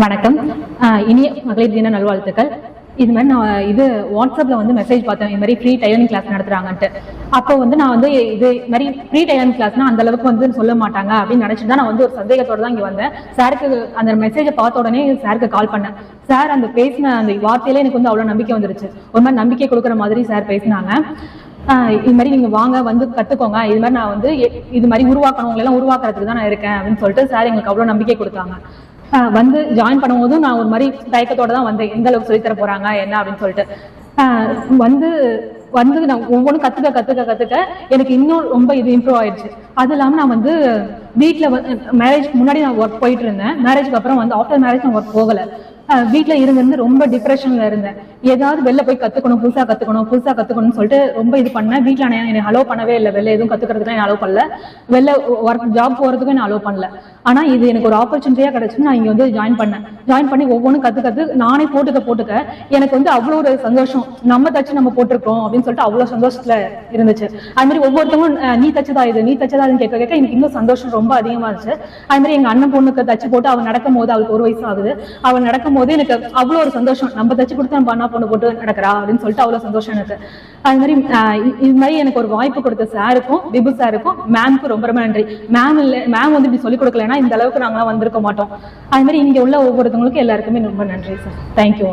வணக்கம். இனிய மகளிர் தின நல்வாழ்த்துக்கள். இது மாதிரி நான் வாட்ஸ்அப்ல மெசேஜ் பார்த்தேன், இது மாதிரி ஃப்ரீ டைலரிங் கிளாஸ் நடத்துறாங்கன்ட்டு. அப்போ நான் இது மாதிரி ஃப்ரீ டைலரிங் கிளாஸ்னா அந்த அளவுக்கு சொல்ல மாட்டாங்க அப்படின்னு நினைச்சிட்டு தான் நான் ஒரு சந்தேகத்தோட தான் இங்க வந்தேன். சாருக்கு அந்த மெசேஜை பார்த்த உடனே சாருக்கு கால் பண்ணேன். சார் அந்த பேசின அந்த வார்த்தையில எனக்கு அவ்வளவு நம்பிக்கை வந்துருச்சு. ஒரு மாதிரி நம்பிக்கை கொடுக்குற மாதிரி சார் பேசினாங்க. இது மாதிரி நீங்க வாங்க கத்துக்கோங்க, இது மாதிரி நான் இது மாதிரி உருவாக்கணும், எல்லாம் உருவாக்குறதுக்கு தான் நான் இருக்கேன் அப்படின்னு சொல்லிட்டு சார் எங்களுக்கு அவ்வளவு நம்பிக்கை கொடுத்தாங்க. ஜாயின் பண்ணும் போதும் நான் ஒரு மாதிரி தயக்கத்தோட தான் வந்தேன், எந்த அளவுக்கு சொல்லித்தர போறாங்க என்ன அப்படின்னு சொல்லிட்டு. நான் ஒவ்வொன்றும் கத்துக்க எனக்கு இன்னும் ரொம்ப இம்ப்ரூவ் ஆயிடுச்சு. அது இல்லாம நான் வீட்டுல மேரேஜ்க்கு முன்னாடி நான் ஒர்க் போயிட்டு இருந்தேன். மேரேஜ்க்கு அப்புறம் ஆஃப்டர் மேரேஜ் நான் ஒர்க் போகல. வீட்டுல இருந்து ரொம்ப டிப்ரெஷன்ல இருந்தேன். ஏதாவது வெளில போய் புதுசா கத்துக்கணும்னு சொல்லிட்டு ரொம்ப இது பண்ணேன். வீட்டுல என்னை அலோவ் பண்ணவே இல்லை, வெளில எதுவும் கத்துக்கிறதுக்கு என்ன அலோவ் பண்ணல, வெளில ஒர்க் ஜாப் போறதுக்கும் என்ன அலோவ் பண்ணல. ஆனா இது எனக்கு ஒரு ஆப்பர்ச்சுனிட்டியா கிடைச்சு நான் இங்க ஜாயின் பண்ணி ஒவ்வொன்றும் கத்து நானே போட்டுக்க எனக்கு அவ்வளவு ஒரு சந்தோஷம். நம்ம தச்சு நம்ம போட்டிருக்கோம் அப்படின்னு சொல்லிட்டு அவ்வளவு சந்தோஷத்துல இருந்துச்சு. அது மாதிரி ஒவ்வொருத்தவங்களும் நீ தச்சதாதுன்னு கேட்க எனக்கு இன்னும் சந்தோஷம் ரொம்ப அதிகமா இருந்துச்சு. அது மாதிரி எங்க அண்ணன் பொண்ணுக்கு தச்சு போட்டு அவள் நடக்கும் போது, அவளுக்கு 1 வயசு ஆகுது, அவள் நடக்கும் போது எனக்கு அவ்வளவு ஒரு சந்தோஷம். நம்ம தச்சு கொடுத்து நம்ம அண்ணா பொண்ணு போட்டு நடக்கிறா அப்படின்னு சொல்லிட்டு அவ்வளவு சந்தோஷம் எனக்கு. அது மாதிரி இது மாதிரி எனக்கு ஒரு வாய்ப்பு கொடுத்த சாருக்கும், விபு சாருக்கும், மேம்க்கும் ரொம்ப ரொம்ப நன்றி. மேம் இப்படி சொல்லிக் கொடுக்கலன்னா இந்த அளவுக்கு நாங்களாம் வந்திருக்க மாட்டோம். அது மாதிரி இங்க உள்ள ஒவ்வொருத்தவங்களுக்கும் எல்லாருக்குமே ரொம்ப நன்றி சார். தேங்க்யூ.